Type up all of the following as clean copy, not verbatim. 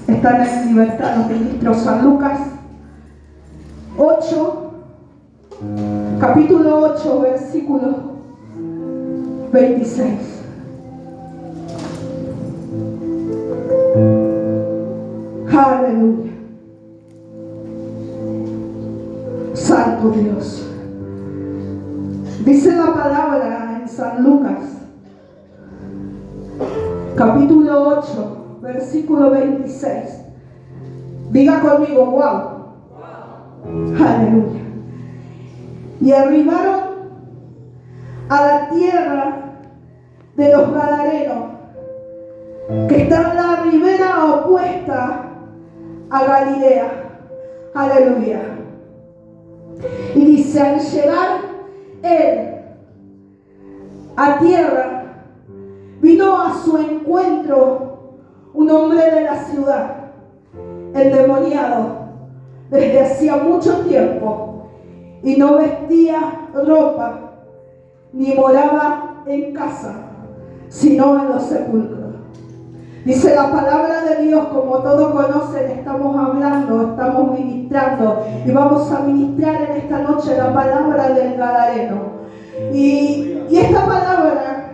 Están en libertad los ministros. San Lucas 8, capítulo 8, versículo 26. Aleluya. Santo Dios. Dice la palabra en San Lucas, capítulo 8, versículo 26. Diga conmigo, wow. Aleluya. Y arribaron a la tierra de los Gadarenos, que está en la ribera opuesta a Galilea. Aleluya. Y dice, al llegar él a tierra, vino a su encuentro un hombre de la ciudad, endemoniado desde hacía mucho tiempo, y no vestía ropa, ni moraba en casa, sino en los sepulcros. Dice la palabra de Dios, como todos conocen, estamos hablando, estamos ministrando, y vamos a ministrar en esta noche la palabra del Gadareno. Y esta palabra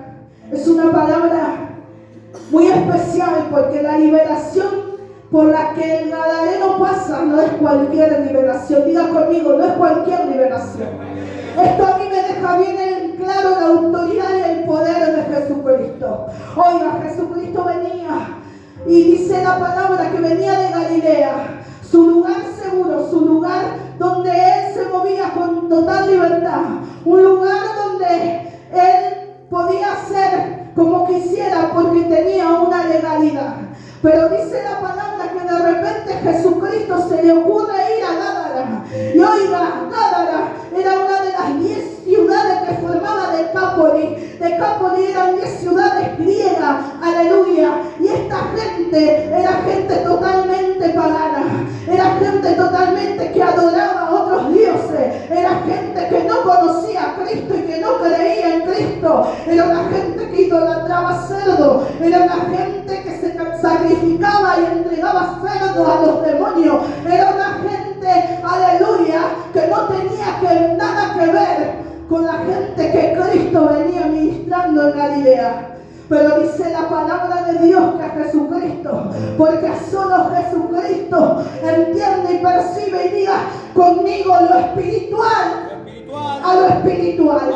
es una palabra muy especial, porque la liberación por la que el Gadareno pasa no es cualquier liberación. Diga conmigo, no es cualquier liberación. Esto a mí me deja bien en claro la autoridad y el poder de Jesucristo. Oiga, Jesucristo venía, y dice la palabra que venía de Galilea, su lugar seguro, su lugar donde él se movía con total libertad, un lugar donde él podía hacer como quisiera porque tenía una legalidad. Pero dice la palabra que de repente Jesucristo se le ocurre ir a Gádara. Y oiga, Gádara era una de las 10 ciudades que formaba Decápolis. Decápolis eran 10 ciudades griegas, aleluya. Y esta gente era gente totalmente pagana. Era gente totalmente que adoraba a otros dioses. Era gente que no conocía a Cristo y que no creía en Cristo. Era una gente que idolatraba cerdo. Era una gente que se sacrificaba y entregaba cerdo a los demonios. Era una gente, aleluya, que no tenía nada que ver con la gente que Cristo venía ministrando en Galilea. Pero dice la palabra de Dios que a Jesucristo, porque solo Jesucristo entiende y percibe, y diga conmigo, lo espiritual a lo espiritual.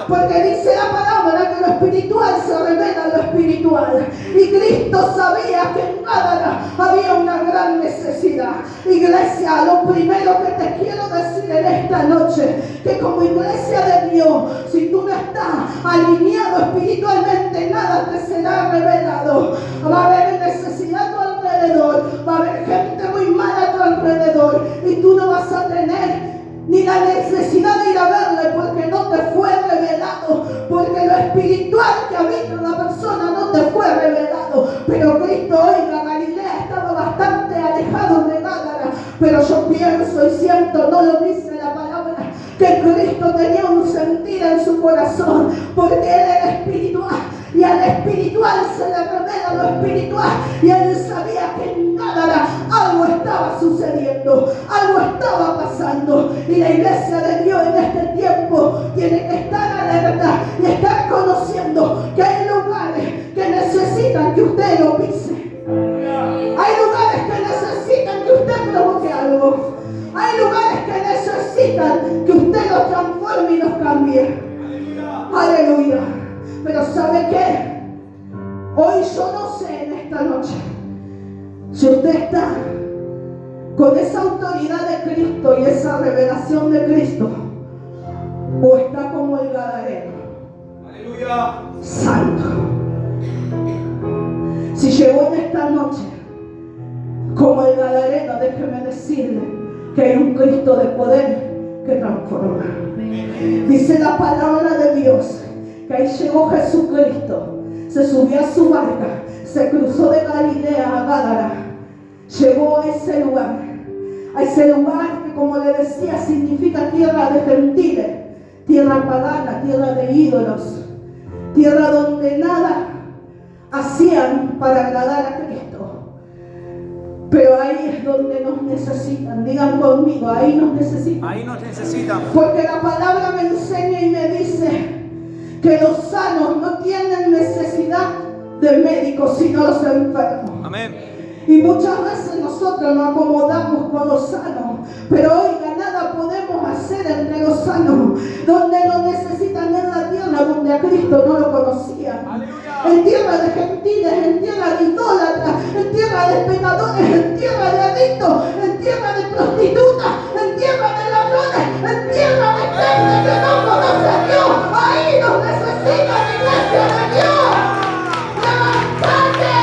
Porque dice la palabra que lo espiritual se revela a lo espiritual. Y Cristo sabía que en Gádara había una gran necesidad. Iglesia, lo primero que te quiero decir en esta noche, que como iglesia de Dios, si tú no estás alineado espiritualmente, nada te será revelado. Va a haber necesidad a tu alrededor, va a haber gente muy mala a tu alrededor, y tú no vas a tener ni la necesidad de ir a verle, porque no te fue revelado, porque lo espiritual que habita en la persona no te fue revelado. Pero Cristo, oiga, Galilea estaba bastante alejado de Gádara, pero yo pienso y siento, no lo dice la palabra, que Cristo tenía un sentir en su corazón, porque él era espiritual, y al espiritual se le revela lo espiritual, y él sabía que en Gádara algo estaba sucediendo, algo estaba pasando. Y la iglesia de Dios en este tiempo tiene que estar alerta y estar conociendo que hay lugares que necesitan que usted lo pise. Hay lugares que necesitan que usted provoque algo. Hay lugares que necesitan que usted los transforme y los cambie. Aleluya. Pero ¿sabe qué? Hoy yo no sé en esta noche si usted está con esa autoridad de Cristo y esa revelación de Cristo, o está como el Gadareno. Aleluya. Santo. Si llegó en esta noche como el Gadareno, déjeme decirle que hay un Cristo de poder que transforma. Dice la palabra de Dios que ahí llegó Jesucristo, se subió a su barca, se cruzó de Galilea a Gádara, llegó a ese lugar que, como le decía, significa tierra de gentiles, tierra pagana, tierra de ídolos, tierra donde nada hacían para agradar a Cristo. Pero ahí es donde nos necesitan. Digan conmigo, ahí nos necesitan. Ahí nos necesitan. Porque la palabra me enseña y me dice que los sanos no tienen necesidad de médicos, sino los enfermos. Amén. Y muchas veces nosotros nos acomodamos con los sanos, pero oiga, nada podemos hacer entre los sanos. Donde nos necesitan en la tierra donde a Cristo no lo conocían. Aleluya. En tierra de gentiles, en tierra de idólatras, en tierra de pecadores, en tierra de adictos, en tierra de prostitutas, en tierra de ladrones, en tierra de gente que no conoce a Dios. Ahí nos necesitan, iglesia de Dios. ¡Levántate!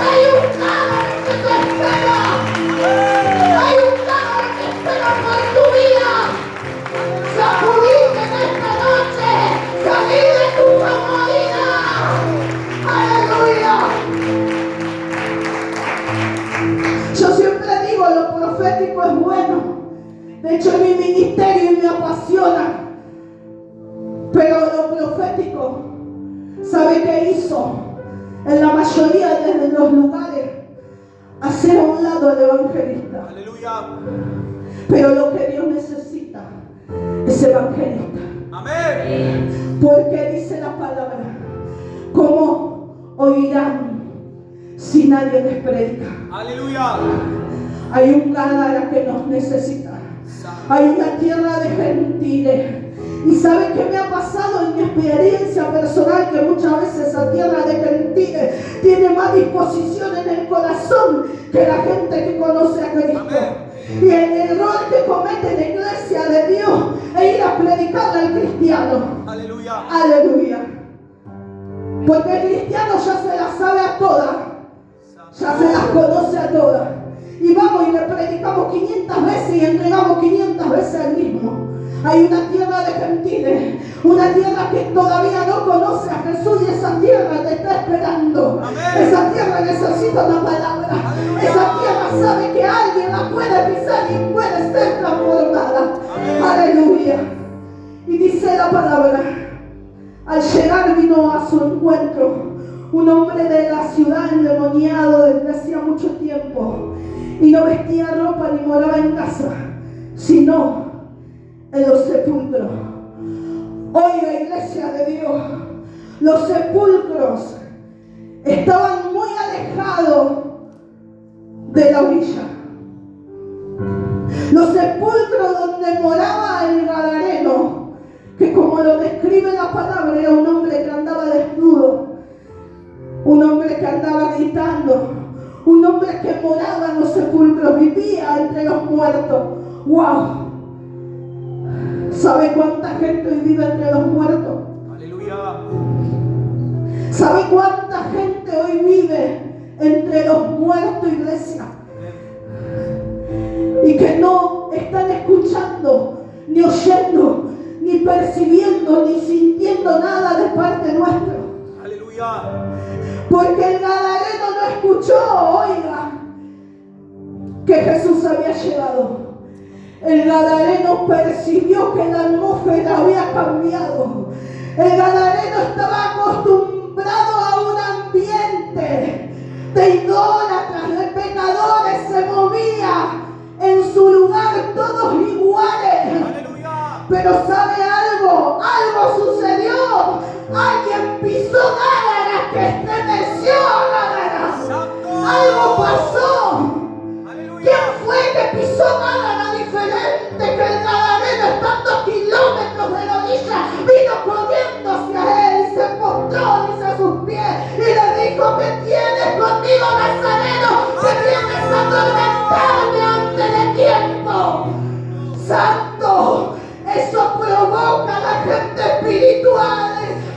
Hay un cámara que te espera. Hay un cámara que espera por tu vida. Sacudite en esta noche. Salí de tu comodidad. Aleluya. Yo siempre digo, lo profético es bueno. De hecho, en mi ministerio me apasiona. Pero lo profético, ¿sabe qué hizo? En la mayoría de los lugares, hacer a un lado al evangelista. Aleluya. Pero lo que Dios necesita es evangelista. Amén. Porque dice la palabra, ¿cómo oirán si nadie les predica? Aleluya. Hay un Gadara que nos necesita. Hay una tierra de gentiles. Y ¿sabe qué me ha pasado en mi experiencia personal? Que muchas veces esa tierra de gentiles tiene más disposición en el corazón que la gente que conoce a Cristo. Amén. Y el error que comete la iglesia de Dios es ir a predicarle al cristiano. Aleluya. Aleluya. Porque el cristiano ya se las sabe a todas. Ya se las conoce a todas. Y vamos y le predicamos 500 veces y entregamos 500 veces al mismo. Hay una tierra de gentiles, una tierra que todavía no conoce a Jesús y esa tierra te está esperando. Amén. Esa tierra necesita una palabra. Aleluya. Esa tierra sabe que alguien la puede pisar y puede ser transformada. Amén. Aleluya. Y dice la palabra, al llegar vino a su encuentro un hombre de la ciudad endemoniado desde hacía mucho tiempo y no vestía ropa ni moraba en casa, sino en los sepulcros. Oiga, iglesia de Dios, los sepulcros estaban muy alejados de la orilla. Los sepulcros donde moraba el gadareno, que como lo describe la palabra, era un hombre que andaba desnudo, un hombre que andaba gritando, un hombre que moraba en los sepulcros, vivía entre los muertos. ¡Wow! ¿Sabe cuánta gente hoy vive entre los muertos? Aleluya. ¿Sabe cuánta gente hoy vive entre los muertos, iglesia? Y que no están escuchando, ni oyendo, ni percibiendo, ni sintiendo nada de parte nuestra. Aleluya. Porque el gadareno no escuchó, oiga, que Jesús había llegado. El gadareno percibió que la atmósfera había cambiado. El gadareno estaba acostumbrado a un ambiente de idólatras, de pecadores, se movía en su lugar todos iguales. Aleluya. Pero ¿sabe algo? Algo sucedió. Alguien pisó Gádaras que estremeció a Gádaras. Santo. Algo pasó. Aleluya. ¿Quién fue que pisó Gádaras diferente que el gadareno estando a kilómetros de la orilla? Vino corriendo hacia él y se postró, dice, a sus pies y le dijo: ¿qué tienes conmigo, Nazareno? ¿Que vienes a atormentarme antes de tiempo? Santo, eso provoca a la gente espiritual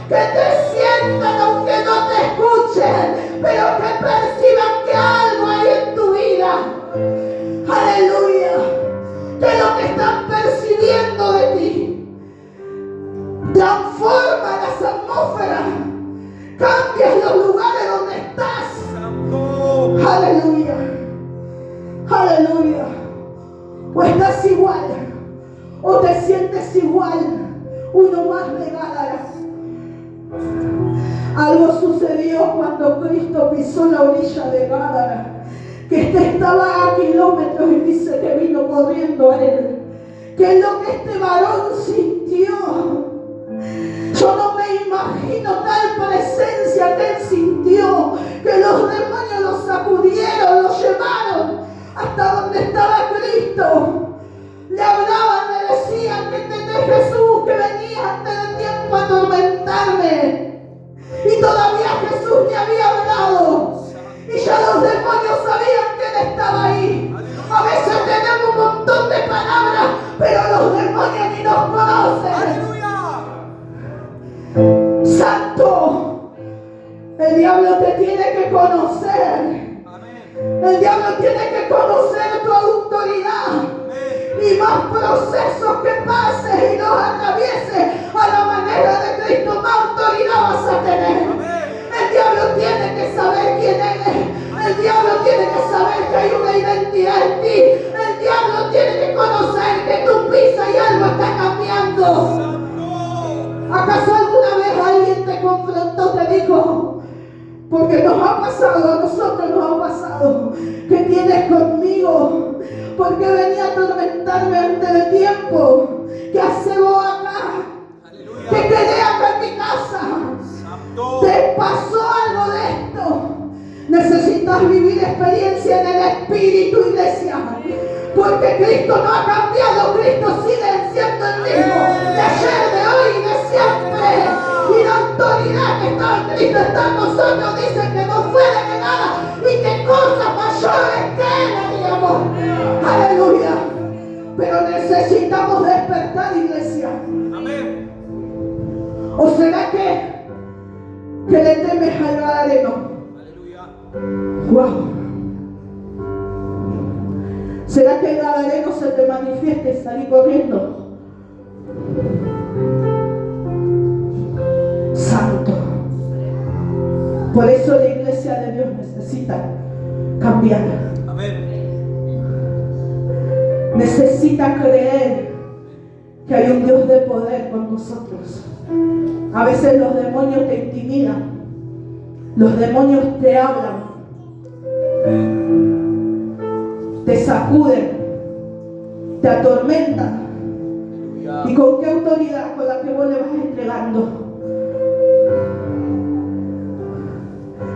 que te sientan aunque no te escuchen, pero que perciban que algo hay en tu vida. Aleluya. Que lo que están percibiendo de ti transforma las atmósferas, cambias los lugares donde estás. Santo. Aleluya. Aleluya. O estás igual, o te sientes igual, uno más de Gádaras. Algo sucedió cuando Cristo pisó la orilla de Gádara, que este estaba a kilómetros y dice que vino corriendo a él. ¿Qué es lo que este varón sintió? Yo no me imagino tal presencia que él sintió, que los demonios lo sacudieron, lo llevaron hasta donde estaba Cristo. Le hablaban, le decían que este es Jesús, que venía antes del tiempo a atormentarme. Y todavía Jesús le había hablado. Y ya los demonios sabían que él estaba ahí. A veces tenemos un montón de palabras, pero los demonios ni nos conocen. ¡Aleluya! Santo, el diablo te tiene que conocer. Amén. El diablo tiene que conocer tu autoridad. Amén. Y más procesos que pases y los atravieses a la manera de Cristo, más autoridad vas a tener. El diablo tiene que saber quién eres. El diablo tiene que saber que hay una identidad en ti. El diablo tiene que conocer que tú pisas y algo está cambiando. ¡Santo! ¿Acaso alguna vez alguien te confrontó, te dijo? Porque nos ha pasado, a nosotros nos ha pasado. ¿Qué tienes conmigo? ¿Por qué venía a atormentarme antes de tiempo? ¿Qué hace vos acá? ¡Aleluya! ¿Qué querés acá en mi casa? ¡Santo! ¿Te pasó algo de esto? Necesitas vivir experiencia en el Espíritu, iglesia. Porque Cristo no ha cambiado, Cristo sigue siendo el mismo. De ayer, de hoy y de siempre. Y la autoridad que está en Cristo está en nosotros. Dice que no fue denegada y que cosas mayores que haríamos. Aleluya. Pero necesitamos despertar, iglesia. Amén. ¿O será que le temes al Gadareno? Aleluya. Wow. ¿Será que el Gadareno se te manifieste y salí corriendo? Santo. Por eso la iglesia de Dios necesita cambiar. Amén. Necesita creer que hay un Dios de poder con nosotros. A veces los demonios te intimidan. Los demonios te hablan. Te sacuden, te atormentan. Aleluya. ¿Y con qué autoridad? Con la que vos le vas entregando.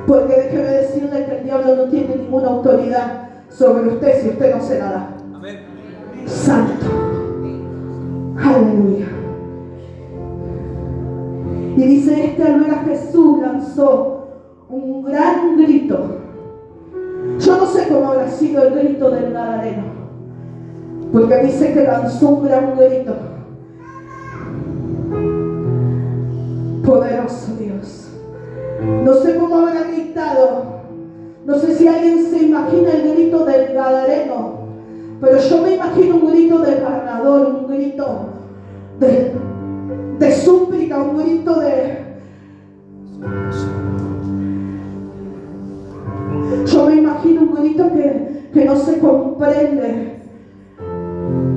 Porque déjeme decirle que el diablo no tiene ninguna autoridad sobre usted si usted no hace nada. Amén. Santo. Aleluya. Y dice este, al ver a Jesús lanzó un gran grito. Yo no sé cómo habrá sido el grito del Gadareno, porque dice que lanzó un gran grito. Poderoso Dios. No sé cómo habrá gritado. No sé si alguien se imagina el grito del Gadareno, pero yo me imagino un grito de ganador, un grito de súplica, un grito de... Yo me imagino un grito que no se comprende.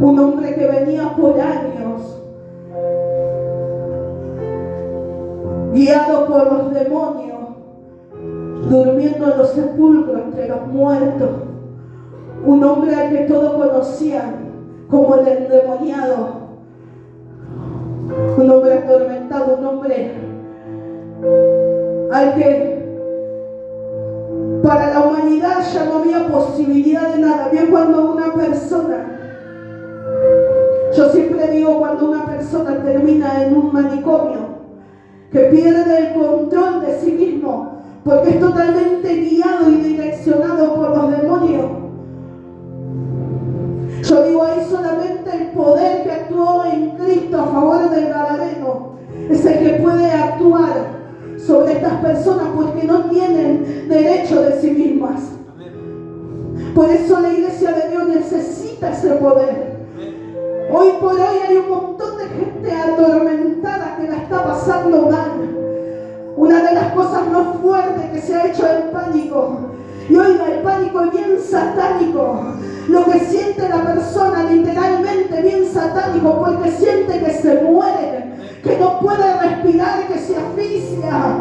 Un hombre que venía por años, guiado por los demonios, durmiendo en los sepulcros entre los muertos. Un hombre al que todos conocían como el endemoniado. Un hombre atormentado, un hombre al que para la humanidad ya no había posibilidad de nada. Bien, cuando una persona, yo siempre digo, cuando una persona termina en un manicomio, que pierde el control de sí mismo, porque es totalmente guiado y direccionado por los demonios. Yo digo, ahí solamente el poder que actuó en Cristo a favor del Gadareno es el que puede actuar sobre estas personas, porque no tienen derecho de sí mismas. Por eso la iglesia de Dios necesita ese poder. Hoy por hoy hay un montón de gente atormentada que la está pasando mal. Una de las cosas más fuertes que se ha hecho es el pánico. Y oiga, el pánico es bien satánico. Lo que siente la persona literalmente bien satánico, porque siente que se muere, que no puede respirar, que se asfixia.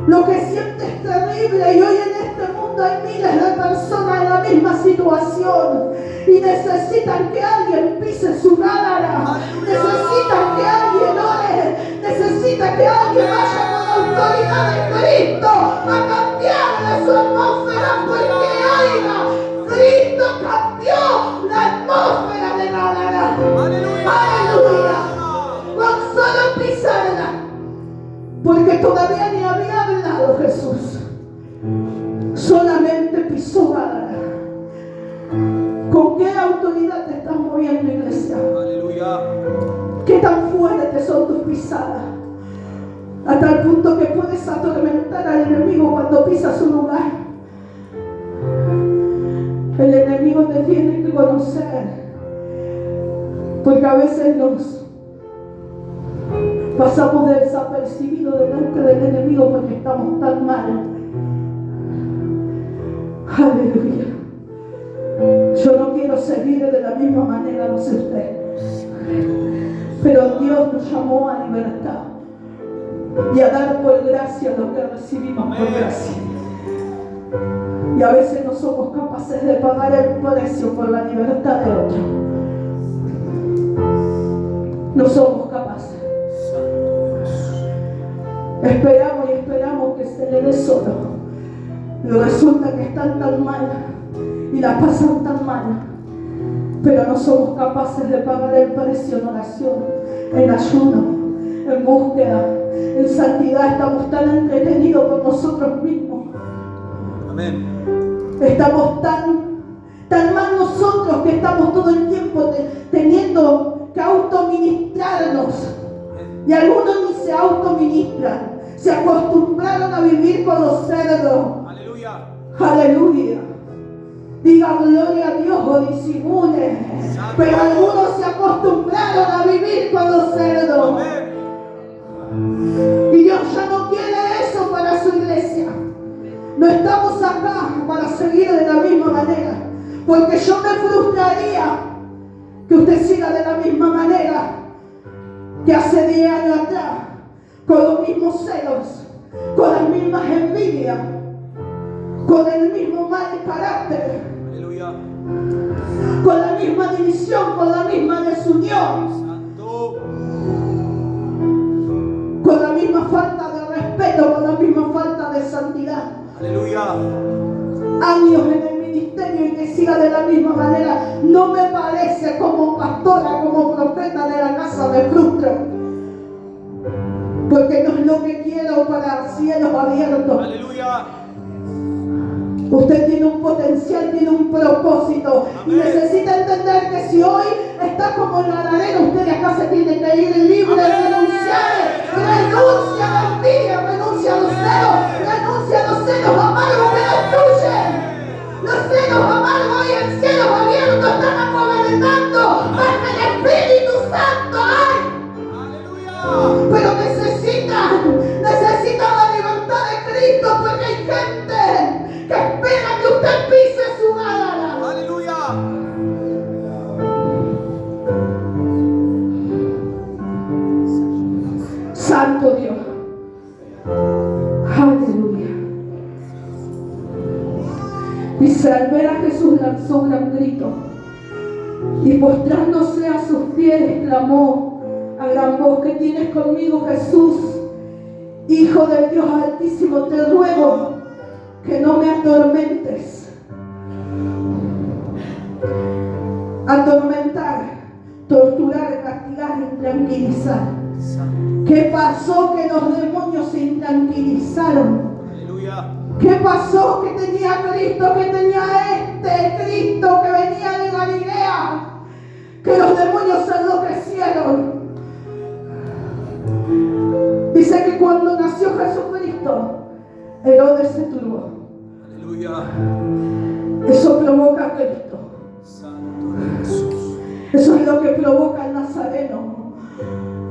Lo que siente es terrible, y hoy en este mundo hay miles de personas en la misma situación y necesitan que alguien pise su gálara, necesitan que alguien ore, necesitan que alguien vaya con la autoridad de Cristo a cambiarle su atmósfera, porque oiga, Cristo cambió la atmósfera de Gálara. Aleluya. Con solo pisarla, porque todavía ni había hablado Jesús, solamente pisó Gálara. ¿Con qué autoridad te estás moviendo, iglesia? Aleluya. ¿Qué tan fuertes son tus pisadas? A tal punto que puedes atormentar al enemigo cuando pisas su lugar. El enemigo te tiene que conocer, porque a veces nos pasamos desapercibidos delante del enemigo porque estamos tan mal. Aleluya. Yo no quiero seguir de la misma manera, no sé usted, pero Dios nos llamó a libertad y a dar por gracia lo que recibimos por gracia. Y a veces no somos capaces de pagar el precio por la libertad de otro. No somos capaces. Esperamos y esperamos que se le dé solo. Pero resulta que están tan mal y la pasan tan mal, pero no somos capaces de pagar el precio en oración, en ayuno, en búsqueda, en santidad. Estamos tan entretenidos con nosotros mismos. Amén. Estamos tan mal nosotros que estamos todo el tiempo teniendo que autoministrarnos. Y algunos ni se autoministran. Se acostumbraron a vivir con los cerdos. Aleluya. Aleluya. Diga gloria a Dios o disimule. Pero algunos se acostumbraron a vivir con los cerdos. Amén. Y Dios ya no quiere eso para su iglesia. No estamos acá para seguir de la misma manera, porque yo me frustraría que usted siga de la misma manera que hace 10 años atrás, con los mismos celos, con las mismas envidias, con el mismo mal carácter, Aleluya. con la misma división, con la misma desunión, Santo. con la misma falta de respeto, con la misma falta de santidad. Aleluya. Años en el ministerio y que siga de la misma manera. No me parece, como pastora, como profeta de la casa, me frustro, porque no es lo que quiero para cielos abiertos. Aleluya. Usted tiene un potencial, tiene un propósito. Y necesita entender que si hoy está como el ganadero, usted de acá se tiene que ir libre, renunciar. Renuncia a la envidia, renuncia a los celos, renuncia a los celos amargos que destruyen. Los celos amargos hoy en cielos abiertos están gobernando para el Espíritu Santo. ¡Ay! Aleluya. Pero necesitan la libertad de Cristo, porque hay gente que espera que usted pise su gálara. Aleluya. Santo Dios. Aleluya. Dice, al ver a Jesús lanzó un gran grito y postrándose a sus pies clamó a gran voz: ¿qué tienes conmigo, Jesús, Hijo del Dios Altísimo? Te ruego que no me atormentes. Atormentar, torturar, castigar, intranquilizar. ¿Qué pasó que los demonios se intranquilizaron? Aleluya. ¿Qué pasó que tenía Cristo, que tenía este Cristo que venía de Galilea? Que los demonios se enloquecieron. Dice que cuando nació Jesucristo, Herodes se turbó. Aleluya. Eso provoca a Cristo. Santo Jesús. Eso es lo que provoca el Nazareno.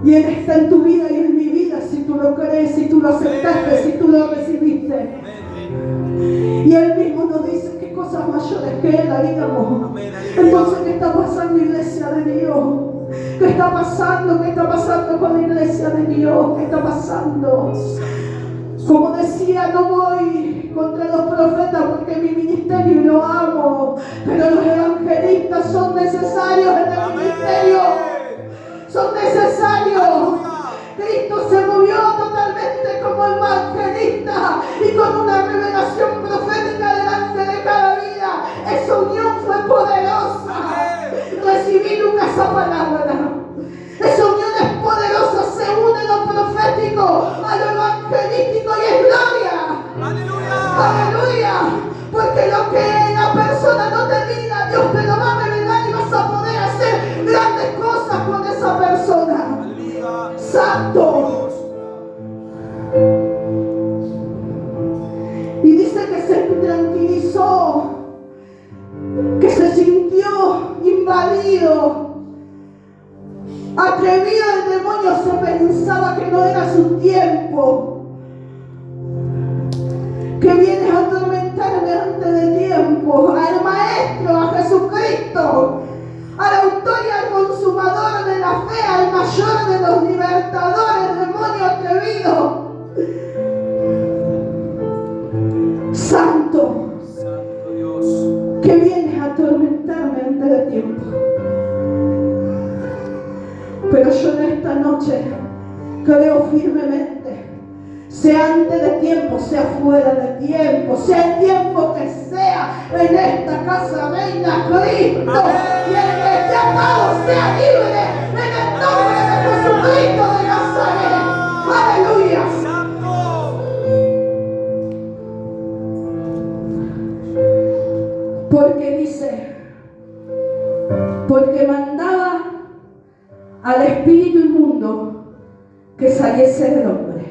Y Él está en tu vida y en mi vida, si tú lo crees, si tú lo aceptaste, si tú lo recibiste. Amén. Y Él mismo nos dice qué cosas mayores que Él haríamos. Amén. Entonces, ¿qué está pasando, iglesia de Dios? ¿Qué está pasando? ¿Qué está pasando con la iglesia de Dios? ¿Qué está pasando? Como decía, no voy contra los profetas porque mi ministerio lo amo. necesario. Aleluya. Cristo se movió totalmente como evangelista y con una revelación profética delante de cada vida. Esa unión fue poderosa. Amén. Recibí nunca esa palabra. Esa unión es poderosa, se une lo profético a lo evangelístico y es gloria. Aleluya. Aleluya. Porque lo que la persona no te diga, Dios te lo va a revelar y vas a poder hacer grandes cosas con esa persona. Aleluya. Santo. Y dice que se tranquilizó, que se sintió invadido. Atrevido el demonio, se pensaba que no era su tiempo. Que vienes a atormentarme antes de tiempo. Al Maestro, a Jesucristo, al autor y al consumador de la fe, al mayor de los libertadores, demonio atrevido. Santo, Santo Dios. que vienes a atormentarme antes de tiempo. Pero yo en esta noche creo firmemente, sea antes de tiempo, sea fuera de tiempo, sea el tiempo que sea, en esta casa reina Cristo. Y el que esté atado sea libre en el nombre de Jesucristo de Nazaret. Aleluya. Santo. Porque dice, porque mandaba al espíritu inmundo que saliese del hombre.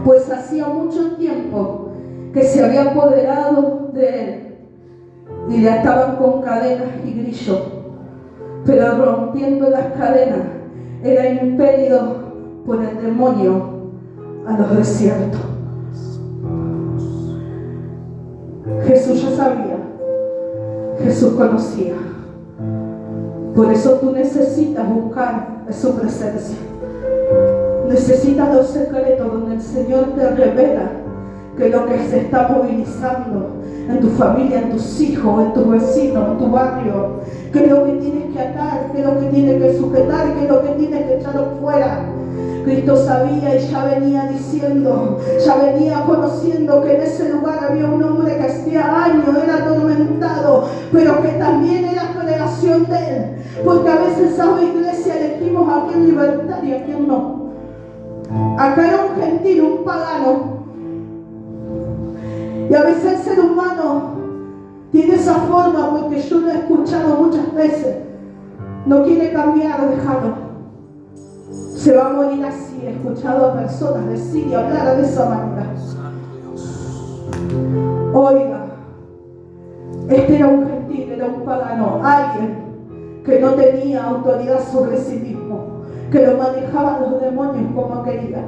Pues hacía mucho tiempo que se había apoderado de él y le ataban con cadenas y grillos, pero rompiendo las cadenas era impelido por el demonio a los desiertos. Jesús ya sabía, Jesús conocía. Por eso tú necesitas buscar su presencia. Necesitas los secretos donde el Señor te revela que lo que se está movilizando en tu familia, en tus hijos, en tus vecinos, en tu barrio, que es lo que tienes que atar, que es lo que tienes que sujetar, que es lo que tienes que echar fuera. Cristo sabía y ya venía diciendo, ya venía conociendo que en ese lugar había un hombre que hacía años era atormentado, pero que también era creación de él. Porque a veces, ¿sabe, iglesia? Elegimos a quién libertar y a quién no. Acá era un gentil, un pagano. Y a veces el ser humano tiene esa forma, porque yo lo he escuchado muchas veces. No quiere cambiar, déjalo. Se va a morir así. He escuchado a personas decir y hablar de esa manera. Oiga, este era un gentil, era un pagano, alguien que no tenía autoridad sobre sí mismo, que lo manejaban los demonios como quería.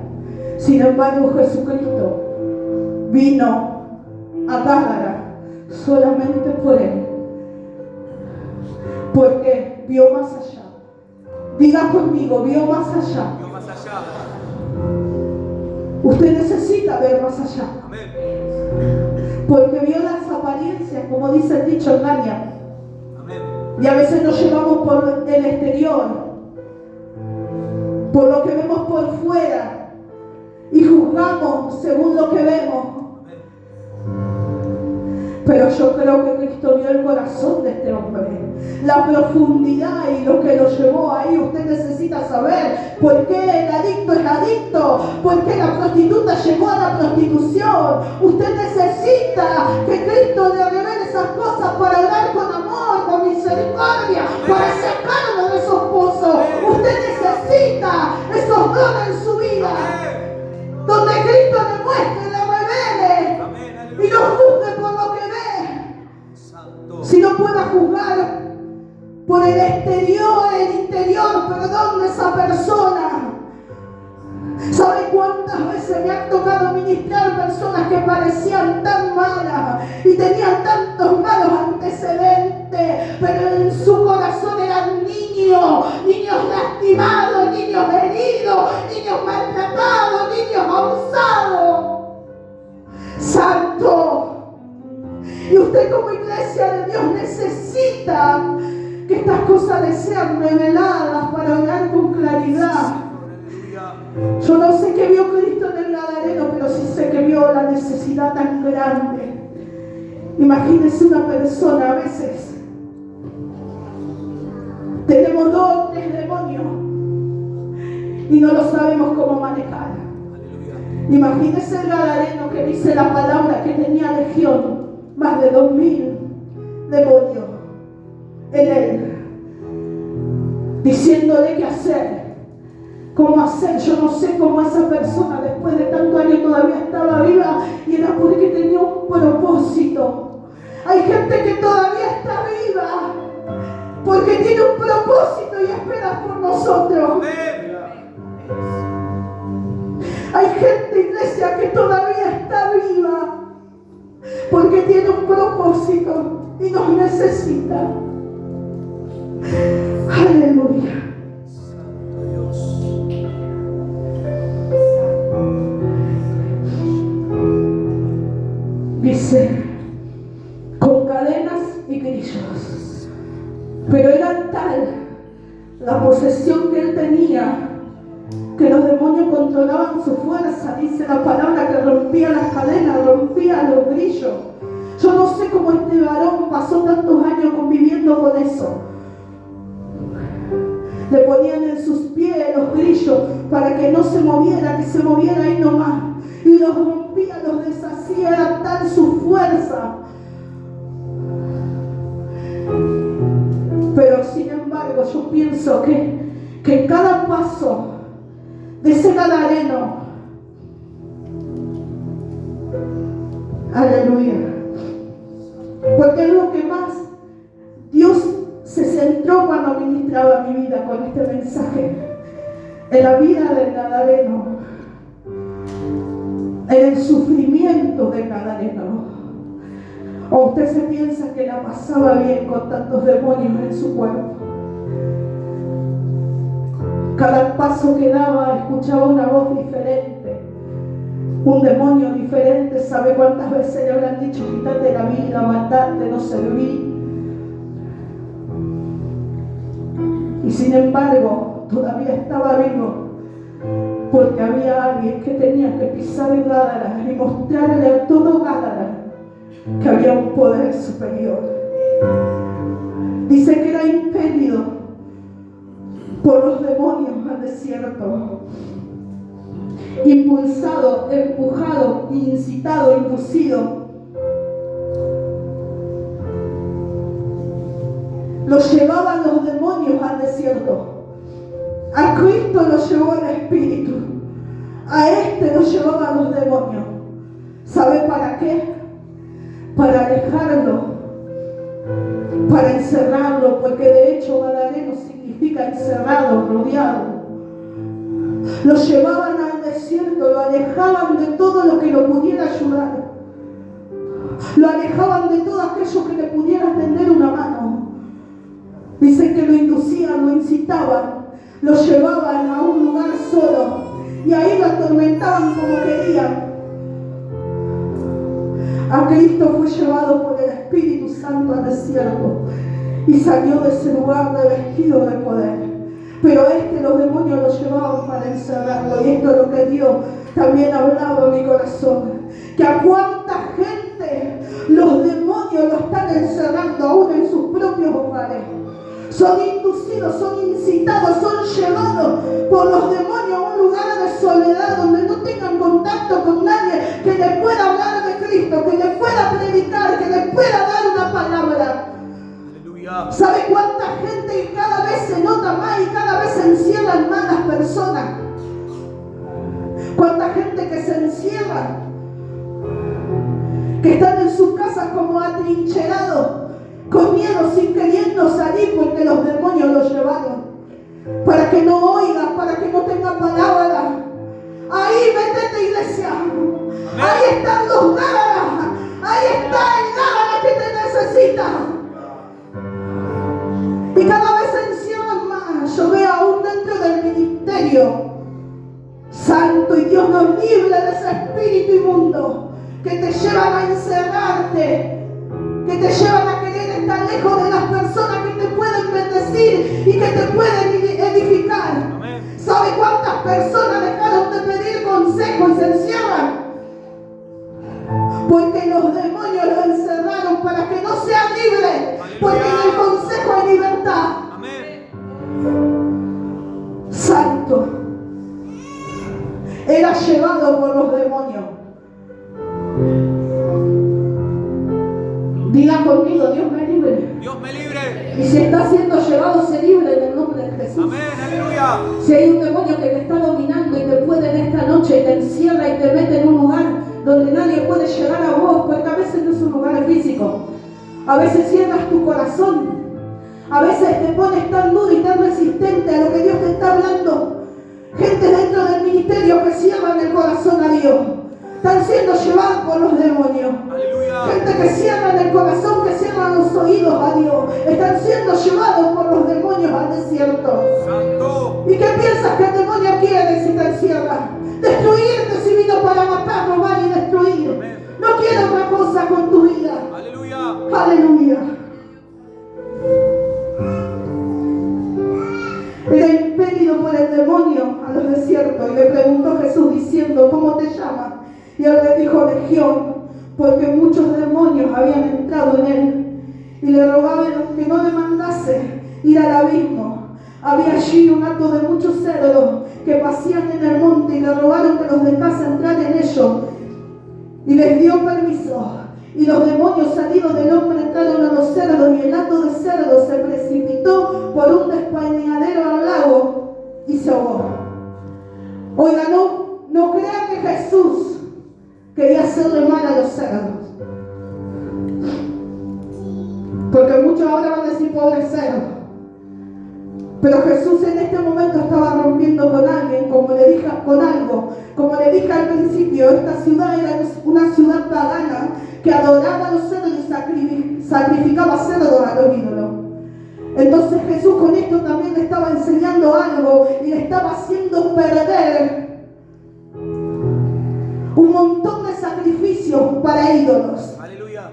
Sin embargo, Jesucristo vino a Gádara solamente por él, porque vio más allá. Diga conmigo, vio más allá. Vio más allá. Usted necesita ver más allá, Amén. porque vio las apariencias, como dice el dicho, engañan. Amén. Y a veces nos llevamos por el exterior, por lo que vemos por fuera, y juzgamos según lo que vemos. Pero yo creo que Cristo vio el corazón de este hombre, la profundidad y lo que lo llevó ahí. Usted necesita saber por qué el adicto es adicto, por qué la prostituta llegó a la prostitución. Usted necesita que Cristo le revele esas cosas para orar con amor, con misericordia, para sacarlo de esos pozos. Usted necesita esos dones en su vida, donde Cristo le muestre, le revele y no juzgue por lo que ve, si no pueda juzgar por el exterior, el interior, perdón, de esa persona. ¿Sabe cuántas veces me han tocado ministrar personas que parecían tan malas y tenían tantos malos antecedentes, pero en su corazón eran niños lastimados, niños heridos, niños maltratados, niños abusados? Santo. Y usted como iglesia de Dios necesita que estas cosas les sean reveladas para orar con claridad. Yo no sé qué vio Cristo en el Gadareno, pero sí sé que vio la necesidad tan grande. Imagínense una persona, a veces tenemos 2 o 3 demonios y no lo sabemos cómo manejar. Imagínense el Gadareno, que dice la palabra que tenía legión, más de 2000 demonios en él, diciéndole qué hacer, cómo hacer. Yo no sé cómo esa persona después de tantos años todavía estaba viva, y era porque tenía un propósito. Hay gente que todavía está viva porque tiene un propósito y espera por nosotros. Hay gente, iglesia, que todavía está viva porque tiene un propósito y nos necesita. Aleluya. Dice, con cadenas y grillos. Pero era tal la posesión que él tenía, que los demonios controlaban su fuerza. Dice la palabra que rompía las cadenas, rompía los grillos. Yo no sé cómo este varón pasó tantos años conviviendo con eso. Le ponían en sus pies los grillos para que no se moviera, que se moviera ahí nomás. Y los rompía, los deshacía, era tal su fuerza. Pero sin embargo, yo pienso que en cada paso de ese Gadareno, aleluya, porque es lo que más Dios se centró cuando ministraba mi vida con este mensaje, en la vida del Gadareno, en el sufrimiento del Gadareno. ¿O usted se piensa que la pasaba bien con tantos demonios en su cuerpo? Cada paso que daba escuchaba una voz diferente, un demonio diferente. ¿Sabe cuántas veces le habrán dicho quítate la vida, matate, no servir? Y sin embargo todavía estaba vivo, porque había alguien que tenía que pisar el Gádara y mostrarle a todo Gádara que había un poder superior. Dice que era impelido por los demonios al desierto, impulsado, empujado, incitado, inducido. Los llevaban los demonios al desierto. A Cristo lo llevó el Espíritu. A este lo llevaban los demonios. ¿Sabe para qué? Para alejarlo, para encerrarlo, porque de hecho Gadareno significa encerrado, rodeado. Lo llevaban al desierto, lo alejaban de todo lo que lo pudiera ayudar, lo alejaban de todo aquello que le pudiera tender una mano. Dicen que lo inducían, lo incitaban, lo llevaban a un lugar solo y ahí lo atormentaban como querían. A Cristo fue llevado por el Espíritu Santo al desierto y salió de ese lugar revestido de poder. Pero los demonios lo llevaban para encerrarlo, y esto es lo que Dios también hablaba en mi corazón, que a cuánta gente los demonios lo están encerrando aún en sus propios hogares. Son inducidos, son incitados, son llevados por los demonios a un lugar de soledad donde no tengan contacto con nadie que le pueda hablar de Cristo, que le pueda predicar, que le pueda dar una palabra. Aleluya. ¿Sabe cuánta gente cada vez se nota más y cada vez se encierran más las personas? ¿Cuánta gente que se encierra, que están en sus casas como atrincherados, con miedo, sin queriendo salir porque los demonios los llevaron, para que no oiga, para que no tenga palabra? Ahí métete, iglesia. Ahí están los Gádaras. Ahí está el Gádara que te necesita. Y cada vez se encierran más. Yo veo aún dentro del ministerio santo, y Dios nos libre de ese espíritu inmundo que te llevan a encerrarte, que te llevan a querer está lejos de las personas que te pueden bendecir y que te pueden edificar. Amén. ¿Sabe cuántas personas dejaron de pedir consejo y se encierran? Porque los demonios lo encerraron para que no sea libre. Porque en el consejo hay libertad. Amén. Santo. Era llevado por los demonios. Diga conmigo, Dios me libre. Dios me libre. Y si está siendo llevado, se libre en el nombre de Jesús. Amén. Aleluya. Si hay un demonio que te está dominando y te puede en esta noche y te encierra y te mete en un lugar donde nadie puede llegar a vos, porque a veces no es un lugar físico. A veces cierras tu corazón. A veces te pones tan duro y tan resistente a lo que Dios te está hablando. Gente dentro del ministerio que cierran el corazón a Dios. Están siendo llevados por los demonios. Aleluya. Gente que cierran el corazón, que cierran los oídos a Dios. Están siendo llevados por los demonios al desierto. Santo. ¿Y qué piensas que el demonio quiere si te encierra? Destruirte si vino para matar, robar y destruir. Amén. No quiere otra cosa con tu vida. Aleluya. Aleluya. Era impedido por el demonio a los desiertos y le preguntó Jesús diciendo, ¿cómo te llamas? Y él le dijo Legión, porque muchos demonios habían entrado en él y le rogaban que no le mandase ir al abismo. Había allí un hato de muchos cerdos que pasían en el monte y le rogaron que los dejase entrar en ellos y les dio permiso. Y los demonios salidos del hombre entraron a los cerdos y el hato de cerdos se precipitó por un despeñadero al lago y se ahogó. Oiga, no crea que Jesús quería hacerle mal a los cerdos. Porque muchos ahora van a decir pobre cerdo. Pero Jesús en este momento estaba rompiendo con alguien, como le dije al principio, esta ciudad era una ciudad pagana que adoraba a los cerdos y sacrificaba cerdos a los ídolos. Entonces Jesús con esto también le estaba enseñando algo y le estaba haciendo perder un montón de sacrificios para ídolos. Aleluya.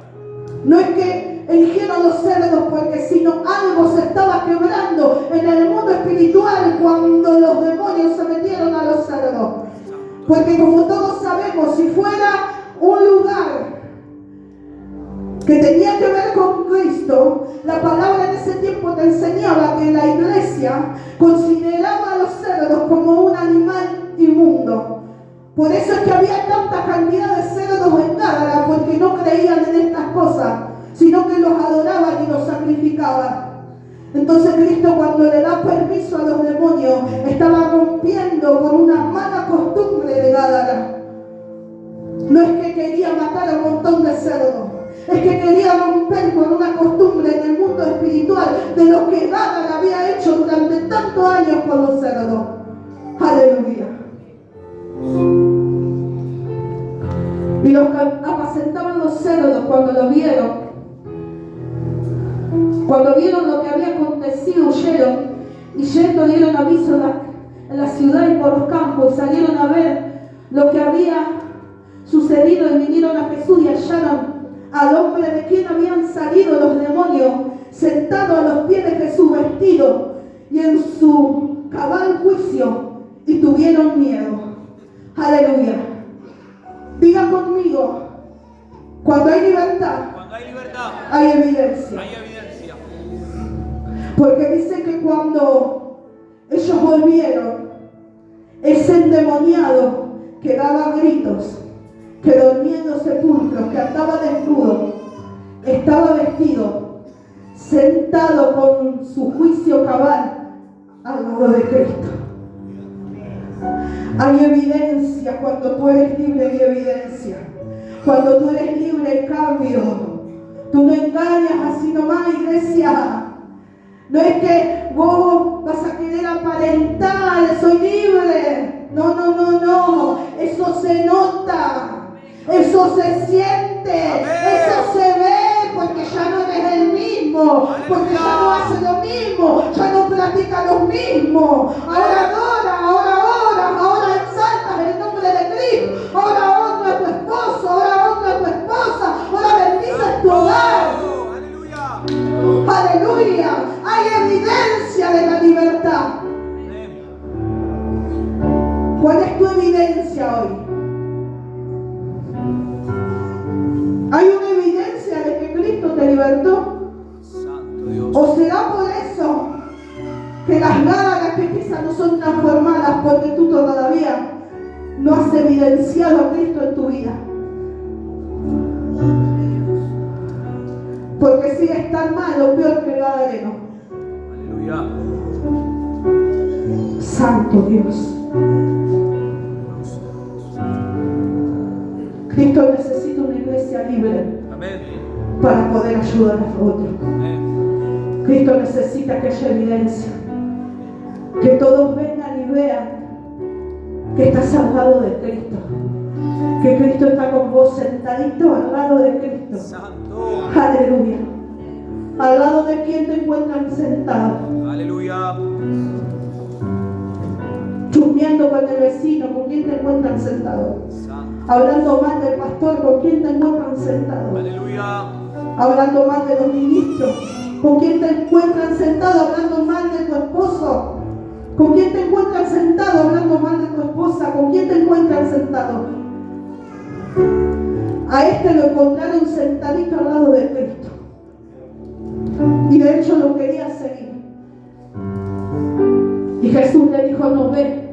No es que eligieron los cerdos porque sino algo se estaba quebrando en el mundo espiritual cuando los demonios se metieron a los cerdos. Porque como todos sabemos, si fuera un lugar que tenía que ver con Cristo, la palabra en ese tiempo te enseñaba que la iglesia consideraba a los cerdos como un animal inmundo. Por eso es que había tanta cantidad de cerdos en Gádara, porque no creían en estas cosas, sino que los adoraban y los sacrificaban. Entonces Cristo, cuando le da permiso a los demonios, estaba rompiendo con una mala costumbre de Gádara. No es que quería matar a un montón de cerdos, es que quería romper con una costumbre en el mundo espiritual de lo que Gádara había hecho durante tantos años con los cerdos. Aleluya. Y los que apacentaban los cerdos cuando lo vieron, cuando vieron lo que había acontecido, huyeron y yendo dieron aviso en la ciudad y por los campos, salieron a ver lo que había sucedido y vinieron a Jesús y hallaron al hombre de quien habían salido los demonios, sentado a los pies de Jesús, vestido y en su cabal juicio, y tuvieron miedo. Aleluya. Diga conmigo, cuando hay libertad, hay evidencia. Hay evidencia. Porque dice que cuando ellos volvieron, ese endemoniado que daba gritos, que dormía en los sepulcros, que andaba desnudo, estaba vestido, sentado con su juicio cabal al lado de Cristo. Hay evidencia cuando tú eres libre, hay evidencia. Cuando tú eres libre, hay cambio. Tú no engañas así nomás, iglesia. No es que vos vas a querer aparentar, soy libre. No. Eso se nota. Eso se siente. Eso se ve porque ya no eres el mismo. Porque ya no hace lo mismo. Ya no practica lo mismo. Ahora ahora exaltas el nombre de Cristo. Ahora honra a tu esposo. Ahora honra a tu esposa. Ahora bendices tu hogar. Aleluya. despertó? Santo Dios. ¿O será por eso que las Gálatas que quizás no son transformadas porque tú todavía no has evidenciado a Cristo en tu vida? Porque sigues tan mal o peor que el gadareno. Aleluya. Santo Dios. Cristo necesita una iglesia libre Amén. para poder ayudar a otros. Amén. Cristo necesita que haya evidencia. Que todos vengan y vean que estás al lado de Cristo. Que Cristo está con vos sentadito al lado de Cristo. Santo. Aleluya. Al lado de quien te encuentran sentado. Aleluya. Chusmeando con el vecino, ¿con quién te encuentran sentado? Santo. Hablando mal del pastor, ¿con quién te encuentran sentado? Aleluya. Hablando mal de los ministros, ¿con quién te encuentran sentado? Hablando mal de tu esposo. ¿Con quién te encuentran sentado? Hablando mal de tu esposa. ¿Con quién te encuentran sentado? A este lo encontraron sentadito al lado de Cristo. Y de hecho lo quería seguir. Y Jesús le dijo: no, ven,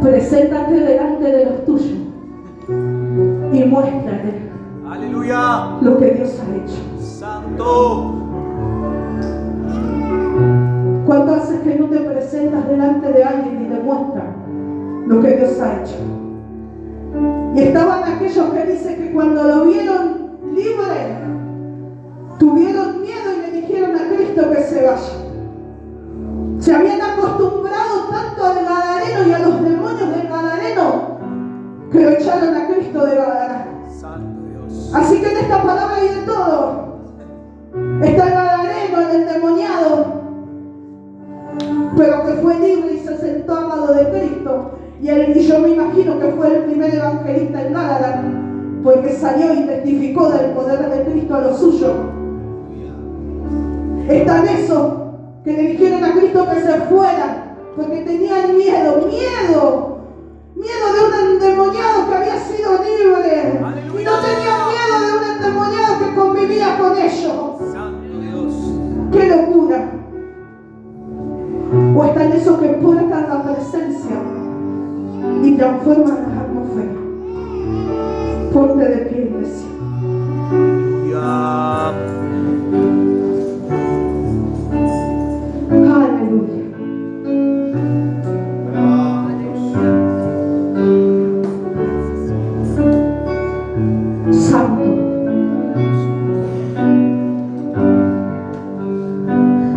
preséntate delante de los tuyos y muéstrale Aleluya. lo que Dios ha hecho. Santo. ¿Cuánto haces que no te presentas delante de alguien y demuestras lo que Dios ha hecho? Y estaban aquellos que dicen que cuando lo vieron libre, tuvieron miedo y le dijeron a Cristo que se vaya. Se habían acostumbrado tanto al gadareno y a los demonios del gadareno que lo echaron a Cristo de Gadara. Santo Dios. Así que en esta palabra hay de todo. Está el gadareno, el endemoniado, pero que fue libre y se sentó al lado de Cristo. Y yo me imagino que fue el primer evangelista en Gádara, porque salió y testificó del poder de Cristo a los suyos. Están esos que le dijeron a Cristo que se fuera, porque tenían miedo de un endemoniado que había sido libre. ¡Aleluya! Y no tenían miedo de un endemoniado que convivía con ellos. Santo Dios. ¡Qué locura! O están esos que portan la presencia y transforman la atmósfera. Ponte de pie, iglesia. Aleluya. Aleluya. Santo.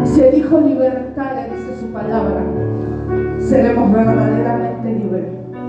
Se dijo libertad, dice su palabra. Seremos verdaderamente libres.